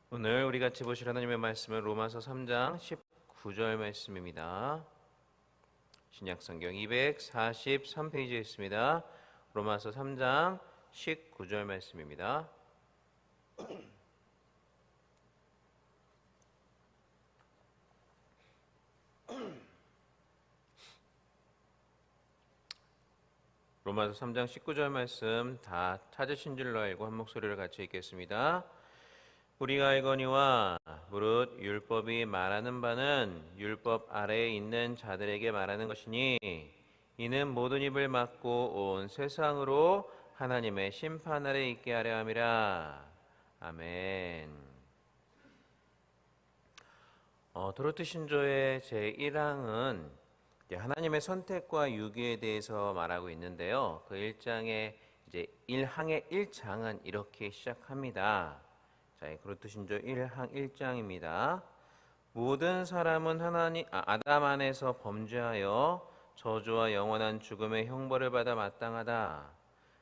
오늘 우리 같이 보실 하나님의 말씀은 로마서 3장 19절 말씀입니다. 신약성경 243페이지에 있습니다. 로마서 3장 19절 말씀입니다. 로마서 3장 19절 말씀 다 찾으신 줄로 알고 한 목소리를 같이 읽겠습니다. 우리가 알거니와 무릇 율법이 말하는 바는 율법 아래에 있는 자들에게 말하는 것이니 이는 모든 입을 막고 온 세상으로 하나님의 심판 아래 있게 하려 함이라. 아멘. 도로트 신조의 제1항은 하나님의 선택과 유기에 대해서 말하고 있는데요. 그 1장의 이제 1항의 1장은 이렇게 시작합니다. 자, 도로트 신조 1항 1장입니다. 모든 사람은 아담 안에서 범죄하여 저주와 영원한 죽음의 형벌을 받아 마땅하다.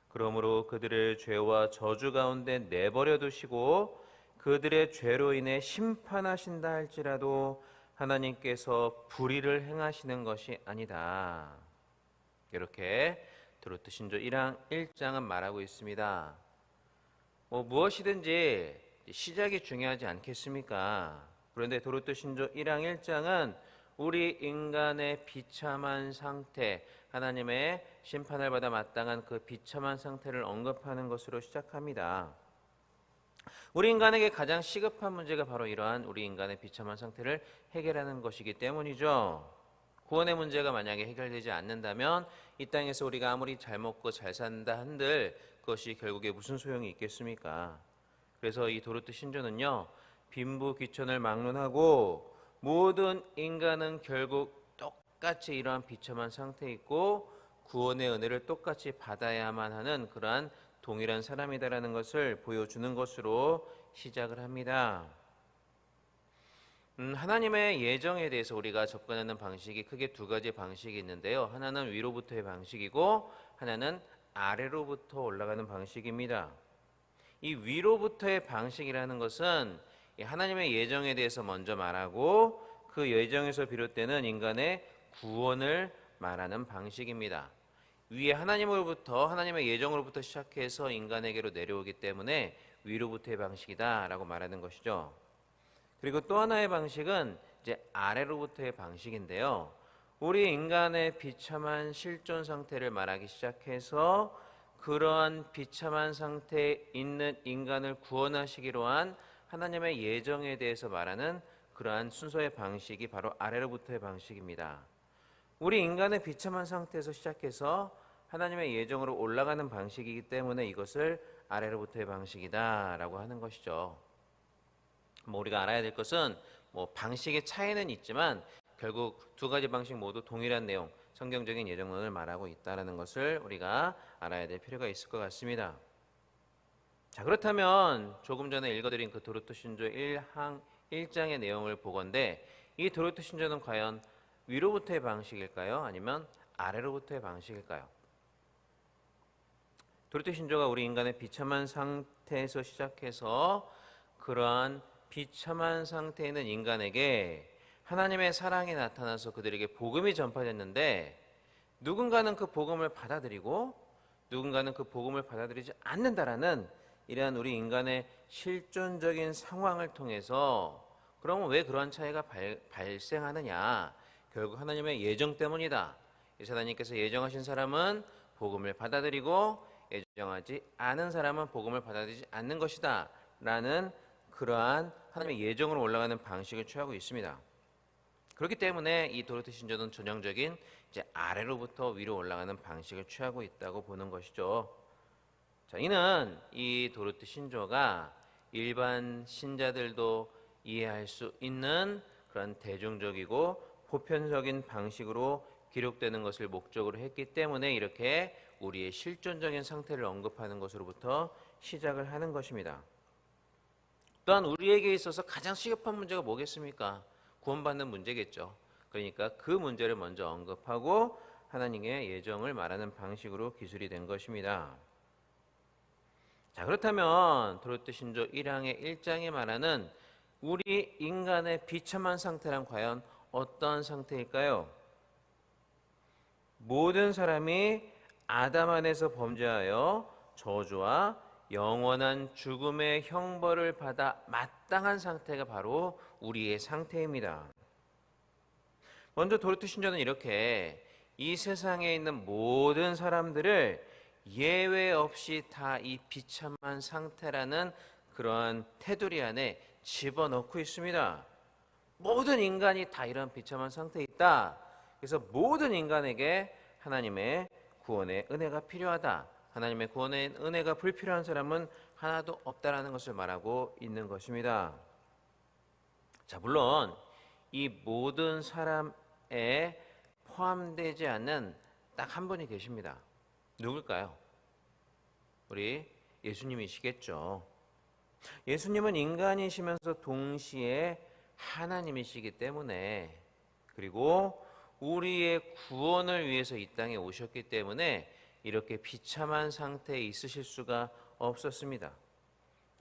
그러므로 그들을 죄와 저주 가운데 내버려 두시고 그들의 죄로 인해 심판하신다 할지라도 하나님께서 불의를 행하시는 것이 아니다. 이렇게 도로트 신조 1항 1장은 말하고 있습니다. 무엇이든지 시작이 중요하지 않겠습니까? 그런데 도로트 신조 1항 1장은 우리 인간의 비참한 상태, 하나님의 심판을 받아 마땅한 그 비참한 상태를 언급하는 것으로 시작합니다. 우리 인간에게 가장 시급한 문제가 바로 이러한 우리 인간의 비참한 상태를 해결하는 것이기 때문이죠. 구원의 문제가 만약에 해결되지 않는다면 이 땅에서 우리가 아무리 잘 먹고 잘 산다 한들 그것이 결국에 무슨 소용이 있겠습니까? 그래서 이 도로트 신조는요, 빈부귀천을 막론하고 모든 인간은 결국 똑같이 이러한 비참한 상태에 있고 구원의 은혜를 똑같이 받아야만 하는 그러한 동일한 사람이다라는 것을 보여주는 것으로 시작을 합니다. 하나님의 예정에 대해서 우리가 접근하는 방식이 크게 두 가지 방식이 있는데요. 하나는 위로부터의 방식이고 하나는 아래로부터 올라가는 방식입니다. 이 위로부터의 방식이라는 것은 하나님의 예정에 대해서 먼저 말하고 그 예정에서 비롯되는 인간의 구원을 말하는 방식입니다. 위에 하나님의 예정으로부터 시작해서 인간에게로 내려오기 때문에 위로부터의 방식이다라고 말하는 것이죠. 그리고 또 하나의 방식은 이제 아래로부터의 방식인데요. 우리 인간의 비참한 실존 상태를 말하기 시작해서 그러한 비참한 상태에 있는 인간을 구원하시기로 한 하나님의 예정에 대해서 말하는 그러한 순서의 방식이 바로 아래로부터의 방식입니다. 우리 인간의 비참한 상태에서 시작해서 하나님의 예정으로 올라가는 방식이기 때문에 이것을 아래로부터의 방식이다라고 하는 것이죠. 우리가 알아야 될 것은 방식의 차이는 있지만 결국 두 가지 방식 모두 동일한 내용, 성경적인 예정론을 말하고 있다는 것을 우리가 알아야 될 필요가 있을 것 같습니다. 자, 그렇다면 조금 전에 읽어드린 그 도로트 신조 1항 1장의 내용을 보건대 이 도로트 신조는 과연 위로부터의 방식일까요? 아니면 아래로부터의 방식일까요? 도로트 신조가 우리 인간의 비참한 상태에서 시작해서 그러한 비참한 상태에 있는 인간에게 하나님의 사랑이 나타나서 그들에게 복음이 전파됐는데 누군가는 그 복음을 받아들이고 누군가는 그 복음을 받아들이지 않는다라는 이러한 우리 인간의 실존적인 상황을 통해서 그러면 왜 그러한 차이가 발생하느냐? 결국 하나님의 예정 때문이다. 하나님께서 예정하신 사람은 복음을 받아들이고 예정하지 않은 사람은 복음을 받아들이지 않는 것이다 라는 그러한 하나님의 예정으로 올라가는 방식을 취하고 있습니다. 그렇기 때문에 이 도로트 신조는 전형적인 이제 아래로부터 위로 올라가는 방식을 취하고 있다고 보는 것이죠. 자, 이는 이 도로트 신조가 일반 신자들도 이해할 수 있는 그런 대중적이고 보편적인 방식으로 기록되는 것을 목적으로 했기 때문에 이렇게 우리의 실존적인 상태를 언급하는 것으로부터 시작을 하는 것입니다. 또한 우리에게 있어서 가장 시급한 문제가 뭐겠습니까? 구원받는 문제겠죠. 그러니까 그 문제를 먼저 언급하고 하나님의 예정을 말하는 방식으로 기술이 된 것입니다. 자, 그렇다면 도로트 신조 1항의 1장에 말하는 우리 인간의 비참한 상태란 과연 어떤 상태일까요? 모든 사람이 아담 안에서 범죄하여 저주와 영원한 죽음의 형벌을 받아 마땅한 상태가 바로 우리의 상태입니다. 먼저 도르트 신조는 이렇게 이 세상에 있는 모든 사람들을 예외 없이 다 이 비참한 상태라는 그러한 테두리 안에 집어넣고 있습니다. 모든 인간이 다 이런 비참한 상태에 있다. 그래서 모든 인간에게 하나님의 구원의 은혜가 필요하다. 하나님의 구원의 은혜가 불필요한 사람은 하나도 없다라는 것을 말하고 있는 것입니다. 자, 물론 이 모든 사람에 포함되지 않는 딱 한 분이 계십니다. 누굴까요? 우리 예수님이시겠죠. 예수님은 인간이시면서 동시에 하나님이시기 때문에, 그리고 우리의 구원을 위해서 이 땅에 오셨기 때문에 이렇게 비참한 상태에 있으실 수가 없었습니다.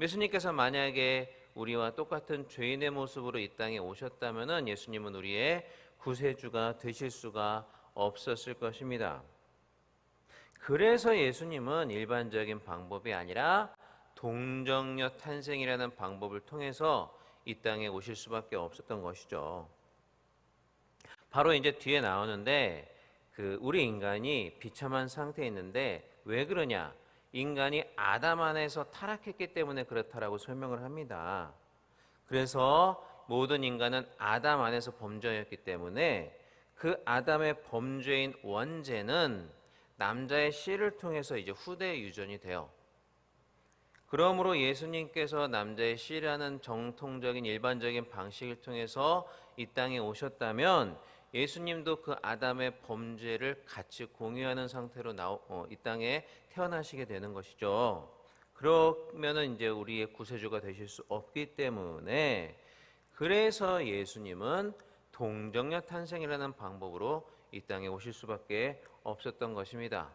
예수님께서 만약에 우리와 똑같은 죄인의 모습으로 이 땅에 오셨다면 예수님은 우리의 구세주가 되실 수가 없었을 것입니다. 그래서 예수님은 일반적인 방법이 아니라 동정녀 탄생이라는 방법을 통해서 이 땅에 오실 수밖에 없었던 것이죠. 바로 이제 뒤에 나오는데 우리 인간이 비참한 상태에 있는데 왜 그러냐? 인간이 아담 안에서 타락했기 때문에 그렇다라고 설명을 합니다. 그래서 모든 인간은 아담 안에서 범죄였기 때문에 그 아담의 범죄인 원죄는 남자의 씨를 통해서 이제 후대에 유전이 돼요. 그러므로 예수님께서 남자의 씨라는 정통적인 일반적인 방식을 통해서 이 땅에 오셨다면 예수님도 그 아담의 범죄를 같이 공유하는 상태로 이 땅에 태어나시게 되는 것이죠. 그러면은 이제 우리의 구세주가 되실 수 없기 때문에 그래서 예수님은 동정녀 탄생이라는 방법으로 이 땅에 오실 수밖에 없었던 것입니다.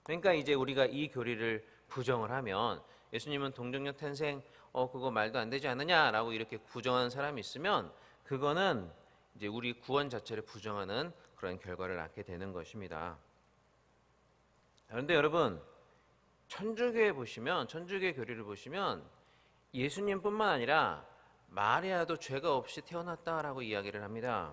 그러니까 이제 우리가 이 교리를 부정을 하면 예수님은 동정녀 탄생 그거 말도 안 되지 않느냐라고 이렇게 부정하는 사람이 있으면 그거는 이제 우리 구원 자체를 부정하는 그런 결과를 낳게 되는 것입니다. 그런데 여러분, 천주교에 보시면, 천주교의 교리를 보시면 예수님뿐만 아니라 마리아도 죄가 없이 태어났다라고 이야기를 합니다.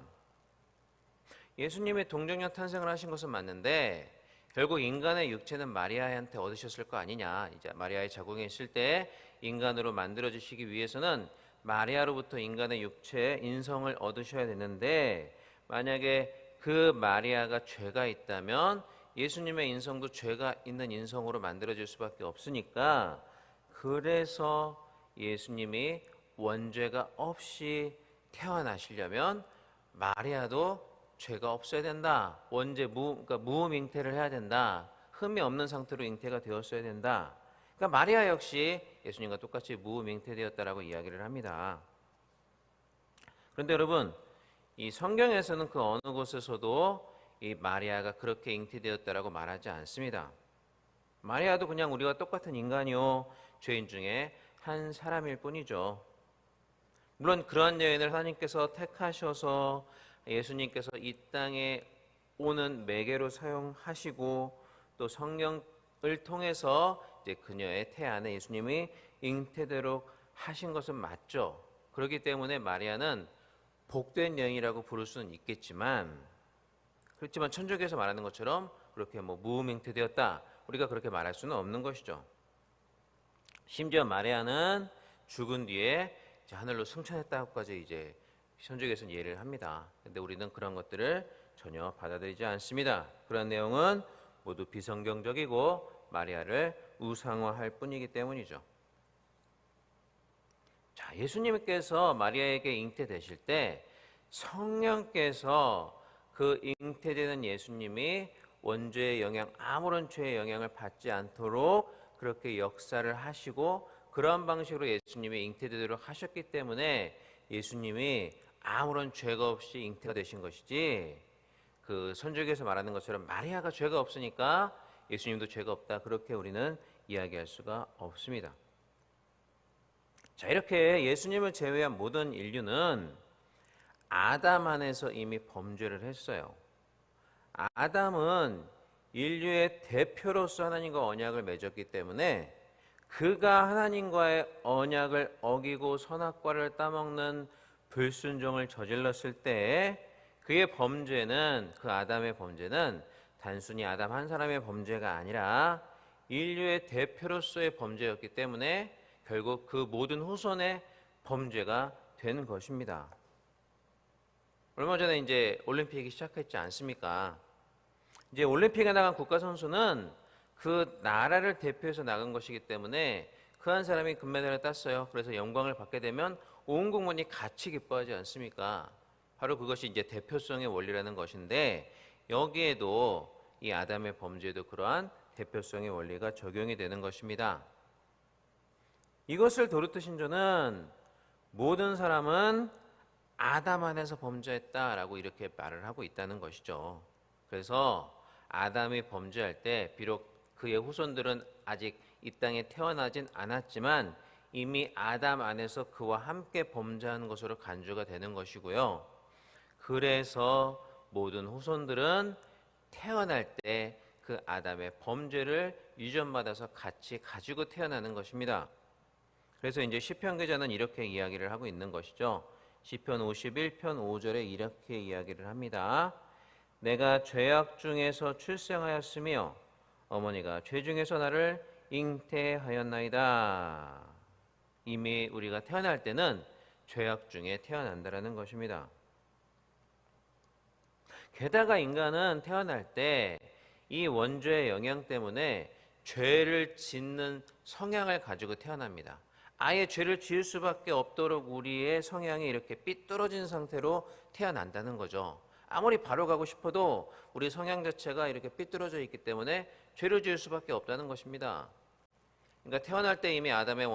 예수님의 동정녀 탄생을 하신 것은 맞는데 결국 인간의 육체는 마리아한테 얻으셨을 거 아니냐. 이제 마리아의 자궁에 있을 때 인간으로 만들어지시기 위해서는 마리아로부터 인간의 육체, 인성을 얻으셔야 되는데 만약에 그 마리아가 죄가 있다면 예수님의 인성도 죄가 있는 인성으로 만들어질 수밖에 없으니까 그래서 예수님이 원죄가 없이 태어나시려면 마리아도 죄가 없어야 된다. 그러니까 무음 잉태를 해야 된다. 흠이 없는 상태로 잉태가 되었어야 된다. 그러니까 마리아 역시 예수님과 똑같이 무음 잉태되었다라고 이야기를 합니다. 그런데 여러분, 이 성경에서는 그 어느 곳에서도 이 마리아가 그렇게 잉태되었다라고 말하지 않습니다. 마리아도 그냥 우리와 똑같은 인간이요, 죄인 중에 한 사람일 뿐이죠. 물론 그런 여인을 하나님께서 택하셔서 예수님께서 이 땅에 오는 매개로 사용하시고 또 성령을 통해서 이제 그녀의 태 안에 예수님이 잉태되도록 하신 것은 맞죠. 그렇기 때문에 마리아는 복된 여인이라고 부를 수는 있겠지만 그렇지만 천주교에서 말하는 것처럼 그렇게 무음 잉태되었다 우리가 그렇게 말할 수는 없는 것이죠. 심지어 마리아는 죽은 뒤에 이제 하늘로 승천했다고까지 이제 천주교에서는 이해를 합니다. 근데 우리는 그런 것들을 전혀 받아들이지 않습니다. 그런 내용은 모두 비성경적이고 마리아를 우상화할 뿐이기 때문이죠. 자, 예수님께서 마리아에게 잉태되실 때 성령께서 그 잉태되는 예수님이 원죄의 영향, 아무런 죄의 영향을 받지 않도록 그렇게 역사를 하시고 그런 방식으로 예수님이 잉태되도록 하셨기 때문에 예수님이 아무런 죄가 없이 잉태가 되신 것이지 그 선조기에서 말하는 것처럼 마리아가 죄가 없으니까 예수님도 죄가 없다 그렇게 우리는 이야기할 수가 없습니다. 자, 이렇게 예수님을 제외한 모든 인류는 아담 안에서 이미 범죄를 했어요. 아담은 인류의 대표로서 하나님과 언약을 맺었기 때문에 그가 하나님과의 언약을 어기고 선악과를 따먹는 불순종을 저질렀을 때 그의 범죄는, 그 아담의 범죄는 단순히 아담 한 사람의 범죄가 아니라 인류의 대표로서의 범죄였기 때문에 결국 그 모든 후손의 범죄가 된 것입니다. 얼마 전에 이제 올림픽이 시작했지 않습니까? 이제 올림픽에 나간 국가 선수는 그 나라를 대표해서 나간 것이기 때문에 그 한 사람이 금메달을 땄어요. 그래서 영광을 받게 되면 온 국민이 같이 기뻐하지 않습니까? 바로 그것이 이제 대표성의 원리라는 것인데, 여기에도 이 아담의 범죄도 그러한 대표성의 원리가 적용이 되는 것입니다. 이것을 도르트 신조는 모든 사람은 아담 안에서 범죄했다라고 이렇게 말을 하고 있다는 것이죠. 그래서 아담이 범죄할 때 비록 그의 후손들은 아직 이 땅에 태어나진 않았지만 이미 아담 안에서 그와 함께 범죄한 것으로 간주가 되는 것이고요. 그래서 모든 후손들은 태어날 때 그 아담의 범죄를 유전받아서 같이 가지고 태어나는 것입니다. 그래서 이제 시편 기자는 이렇게 이야기를 하고 있는 것이죠. 시편 51편 5절에 이렇게 이야기를 합니다. 내가 죄악 중에서 출생하였으며 어머니가 죄 중에서 나를 잉태하였나이다. 이미 우리가 태어날 때는 죄악 중에 태어난다라는 것입니다. 게다가 인간은 태어날 때 이 원죄의 영향 때문에 죄를 짓는 성향을 가지고 태어납니다. 아예 죄를 지을 수밖에 없도록 우리의 성향이 이렇게 삐뚤어진 상태로 태어난다는 거죠. 아무리 바로 가고 싶어도 우리 성향 자체가 이렇게 삐뚤어져 있기 때문에 죄를 지을 수밖에 없다는 것입니다. 그러니까 태어날 때 이미 아담의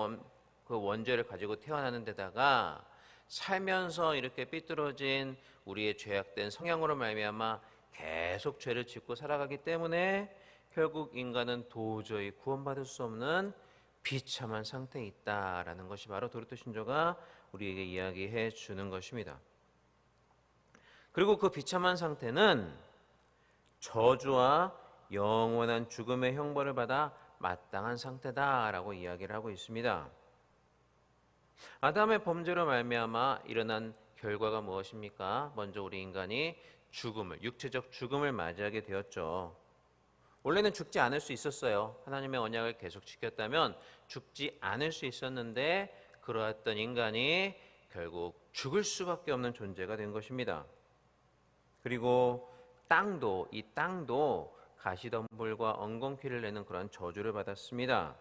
그 원죄를 가지고 태어나는 데다가 살면서 이렇게 삐뚤어진 우리의 죄악된 성향으로 말미암아 계속 죄를 짓고 살아가기 때문에 결국 인간은 도저히 구원받을 수 없는 비참한 상태에 있다라는 것이 바로 도르트 신조가 우리에게 이야기해 주는 것입니다. 그리고 그 비참한 상태는 저주와 영원한 죽음의 형벌을 받아 마땅한 상태다라고 이야기를 하고 있습니다. 아담의 범죄로 말미암아 일어난 결과가 무엇입니까? 먼저 우리 인간이 육체적 죽음을 맞이하게 되었죠. 원래는 죽지 않을 수 있었어요. 하나님의 언약을 계속 지켰다면 죽지 않을 수 있었는데 그러했던 인간이 결국 죽을 수밖에 없는 존재가 된 것입니다. 그리고 이 땅도 가시덤불과 엉겅퀴를 내는 그런 저주를 받았습니다.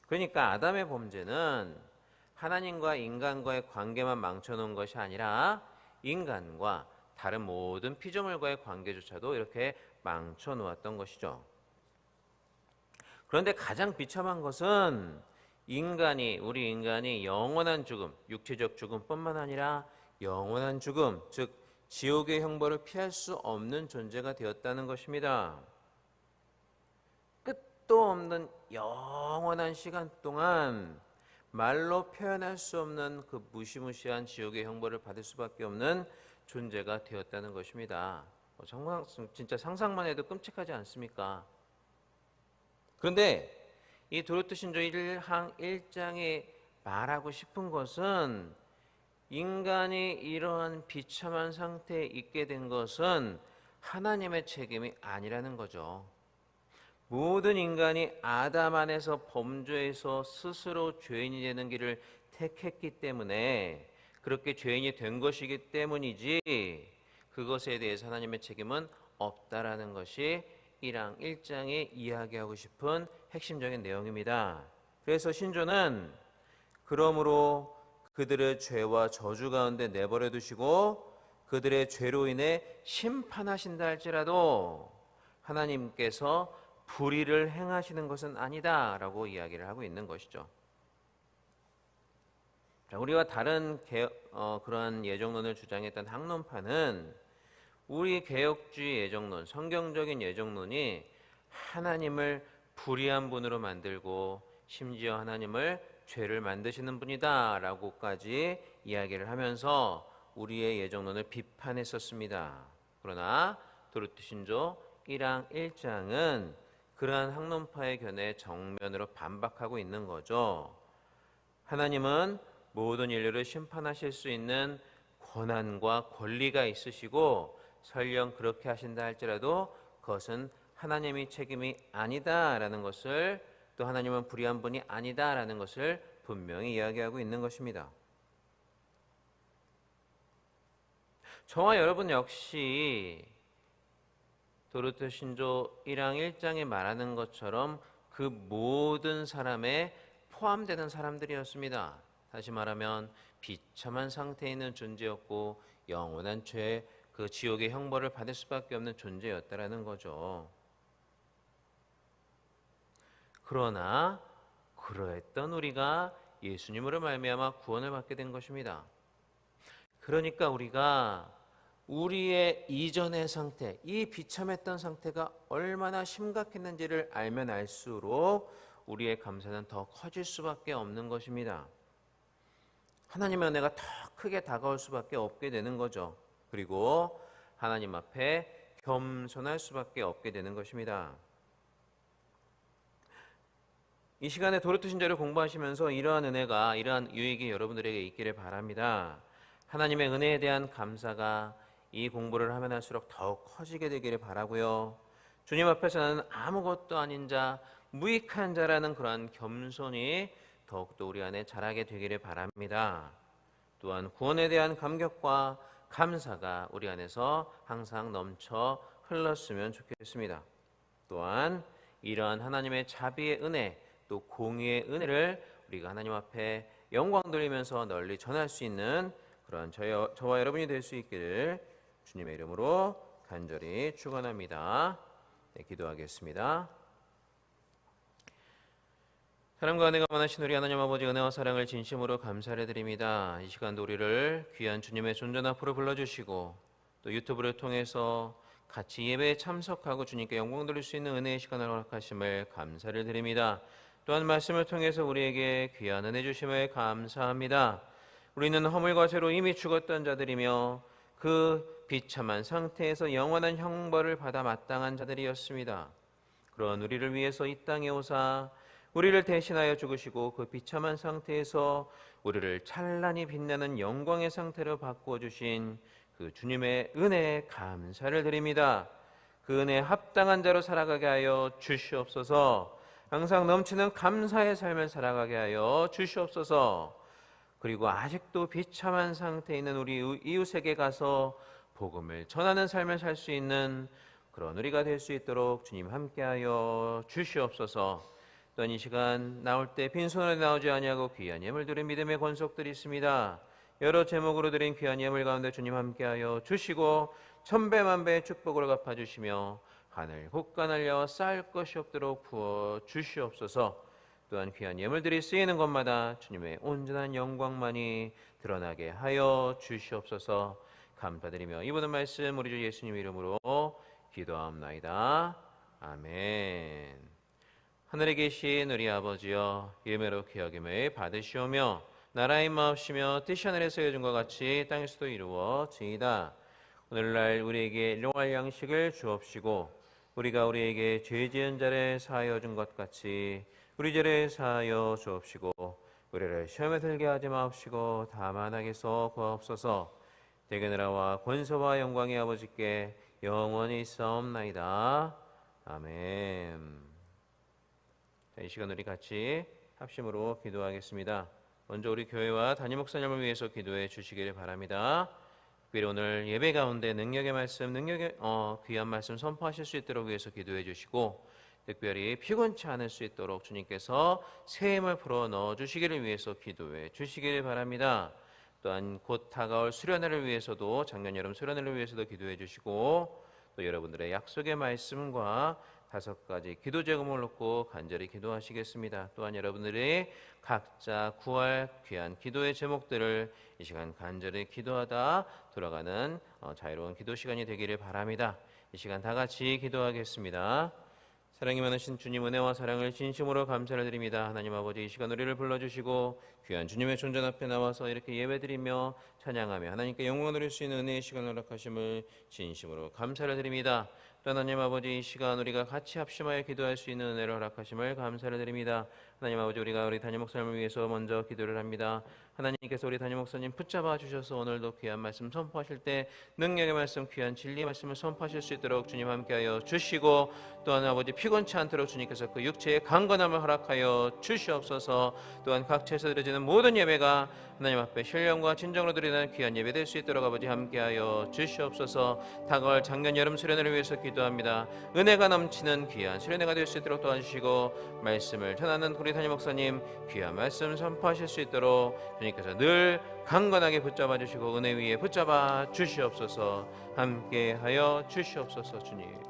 그러니까 아담의 범죄는 하나님과 인간과의 관계만 망쳐놓은 것이 아니라 인간과 다른 모든 피조물과의 관계조차도 이렇게 망쳐놓았던 것이죠. 그런데 가장 비참한 것은 우리 인간이 영원한 죽음, 육체적 죽음뿐만 아니라 영원한 죽음, 즉 지옥의 형벌을 피할 수 없는 존재가 되었다는 것입니다. 끝도 없는 영원한 시간 동안 말로 표현할 수 없는 그 무시무시한 지옥의 형벌을 받을 수밖에 없는 존재가 되었다는 것입니다. 정말 진짜 상상만 해도 끔찍하지 않습니까? 그런데 이 도르트 신조 1항 1장에 말하고 싶은 것은 인간이 이러한 비참한 상태에 있게 된 것은 하나님의 책임이 아니라는 거죠. 모든 인간이 아담 안에서 범죄해서 스스로 죄인이 되는 길을 택했기 때문에 그렇게 죄인이 된 것이기 때문이지 그것에 대해서 하나님의 책임은 없다라는 것이 1항 1장에 이야기하고 싶은 핵심적인 내용입니다. 그래서 신조는 그러므로 그들의 죄와 저주 가운데 내버려 두시고 그들의 죄로 인해 심판하신다 할지라도 하나님께서 불의를 행하시는 것은 아니다라고 이야기를 하고 있는 것이죠. 자, 우리와 다른 그런 예정론을 주장했던 학론파는 우리 개혁주의 예정론, 성경적인 예정론이 하나님을 불의한 분으로 만들고 심지어 하나님을 죄를 만드시는 분이다 라고까지 이야기를 하면서 우리의 예정론을 비판했었습니다. 그러나 도르트 신조 1항 1장은 그러한 학론파의 견해에 정면으로 반박하고 있는 거죠. 하나님은 모든 인류를 심판하실 수 있는 권한과 권리가 있으시고 설령 그렇게 하신다 할지라도 그것은 하나님의 책임이 아니다라는 것을, 또 하나님은 불의한 분이 아니다라는 것을 분명히 이야기하고 있는 것입니다. 저와 여러분 역시 도르트 신조 1항 1장에 말하는 것처럼 그 모든 사람에 포함되는 사람들이었습니다. 다시 말하면 비참한 상태에 있는 존재였고 영원한 죄, 그 지옥의 형벌을 받을 수밖에 없는 존재였다라는 거죠. 그러나 그러했던 우리가 예수님으로 말미암아 구원을 받게 된 것입니다. 그러니까 우리가 우리의 이전의 상태, 이 비참했던 상태가 얼마나 심각했는지를 알면 알수록 우리의 감사는 더 커질 수밖에 없는 것입니다. 하나님의 은혜가 더 크게 다가올 수밖에 없게 되는 거죠. 그리고 하나님 앞에 겸손할 수밖에 없게 되는 것입니다. 이 시간에 도르트 신조를 공부하시면서 이러한 은혜가, 이러한 유익이 여러분들에게 있기를 바랍니다. 하나님의 은혜에 대한 감사가 이 공부를 하면 할수록 더욱 커지게 되기를 바라고요. 주님 앞에서는 아무것도 아닌 자, 무익한 자라는 그러한 겸손이 더욱더 우리 안에 자라게 되기를 바랍니다. 또한 구원에 대한 감격과 감사가 우리 안에서 항상 넘쳐 흘렀으면 좋겠습니다. 또한 이러한 하나님의 자비의 은혜, 또 공의의 은혜를 우리가 하나님 앞에 영광 돌리면서 널리 전할 수 있는 그런 저와 여러분이 될 수 있기를 주님의 이름으로 간절히 축원합니다. 네, 기도하겠습니다. 사랑과 은혜가 많으신 우리 하나님 아버지, 은혜와 사랑을 진심으로 감사를 드립니다. 이 시간도 우리를 귀한 주님의 존전 앞으로 불러주시고 또 유튜브를 통해서 같이 예배에 참석하고 주님께 영광 돌릴 수 있는 은혜의 시간을 허락하심을 감사를 드립니다. 또한 말씀을 통해서 우리에게 귀한 은혜 주심을 감사합니다. 우리는 허물과 죄로 이미 죽었던 자들이며 그 비참한 상태에서 영원한 형벌을 받아 마땅한 자들이었습니다. 그런 우리를 위해서 이 땅에 오사 우리를 대신하여 죽으시고 그 비참한 상태에서 우리를 찬란히 빛나는 영광의 상태로 바꾸어 주신 그 주님의 은혜에 감사를 드립니다. 그 은혜에 합당한 자로 살아가게 하여 주시옵소서. 항상 넘치는 감사의 삶을 살아가게 하여 주시옵소서. 그리고 아직도 비참한 상태에 있는 우리 이웃에게 가서 복음을 전하는 삶을 살 수 있는 그런 우리가 될 수 있도록 주님 함께하여 주시옵소서. 또한 이 시간 나올 때 빈손으로 나오지 아니하고 귀한 예물 드린 믿음의 권속들이 있습니다. 여러 제목으로 드린 귀한 예물 가운데 주님 함께하여 주시고 천배만배의 축복으로 갚아주시며 하늘 곳간 알려 쌓을 것이 없도록 부어 주시옵소서. 또한 귀한 예물들이 쓰이는 곳마다 주님의 온전한 영광만이 드러나게 하여 주시옵소서. 감사드리며 이 모든 말씀 우리 주 예수님 이름으로 기도하옵나이다. 아멘. 하늘에 계신 우리 아버지여, 이름으로 여김을 받으시오며 나라의 마옵시며 뜻이 하늘에서 이루어진 것 같이 땅에서도 이루어지이다. 오늘날 우리에게 일용할 양식을 주옵시고 우리가 우리에게 죄 지은 자를 사하여 준 것 같이 우리 죄를 사하여 주옵시고 우리를 시험에 들게 하지 마옵시고 다만 악에서 구하옵소서. 대개 나라와 권세와 영광이 아버지께 영원히 있사옵나이다. 아멘. 자, 이 시간 우리 같이 합심으로 기도하겠습니다. 먼저 우리 교회와 담임 목사님을 위해서 기도해 주시기를 바랍니다. 특별히 오늘 예배 가운데 능력의 말씀, 귀한 말씀 선포하실 수 있도록 위해서 기도해 주시고, 특별히 피곤치 않을 수 있도록 주님께서 새 힘을 불어 넣어 주시기를 위해서 기도해 주시기를 바랍니다. 또한 곧 다가올 수련회를 위해서도, 작년 여름 수련회를 위해서도 기도해 주시고, 또 여러분들의 약속의 말씀과 5가지 기도 제목을 놓고 간절히 기도하시겠습니다. 또한 여러분들이 각자 구할 귀한 기도의 제목들을 이 시간 간절히 기도하다 돌아가는 자유로운 기도 시간이 되기를 바랍니다. 이 시간 다 같이 기도하겠습니다. 사랑이 많으신 주님 은혜와 사랑을 진심으로 감사를 드립니다. 하나님 아버지 이 시간 우리를 불러주시고 귀한 주님의 존전 앞에 나와서 이렇게 예배드리며 찬양하며 하나님께 영광을 드릴 수 있는 은혜의 시간을 허락하심을 진심으로 감사를 드립니다. 또 하나님 아버지 이 시간 우리가 같이 합심하여 기도할 수 있는 은혜를 허락하심을 감사를 드립니다. 하나님 아버지 우리가 우리 담임 목사님을 위해서 먼저 기도를 합니다. 하나님께서 우리 담임 목사님 붙잡아 주셔서 오늘도 귀한 말씀 선포하실 때 능력의 말씀 귀한 진리의 말씀을 선포하실 수 있도록 주님 함께하여 주시고 또한 아버지 피곤치 않도록 주님께서 그 육체의 강건함을 허락하여 주시옵소서. 또한 각처에서 드려지는 모든 예배가 하나님 앞에 신령과 진정으로 드리는 귀한 예배 될 수 있도록 아버지 함께하여 주시옵소서. 다가올 작년 여름 수련회를 위해서 기도합니다. 은혜가 넘치는 귀한 수련회가 될 수 있도록 도와주시고 말씀을 전하는 우리 담임 목사님 귀한 말씀 선포하실 수 있도록 주님께서 늘 강건하게 붙잡아 주시고 은혜 위에 붙잡아 주시옵소서. 함께하여 주시옵소서. 주님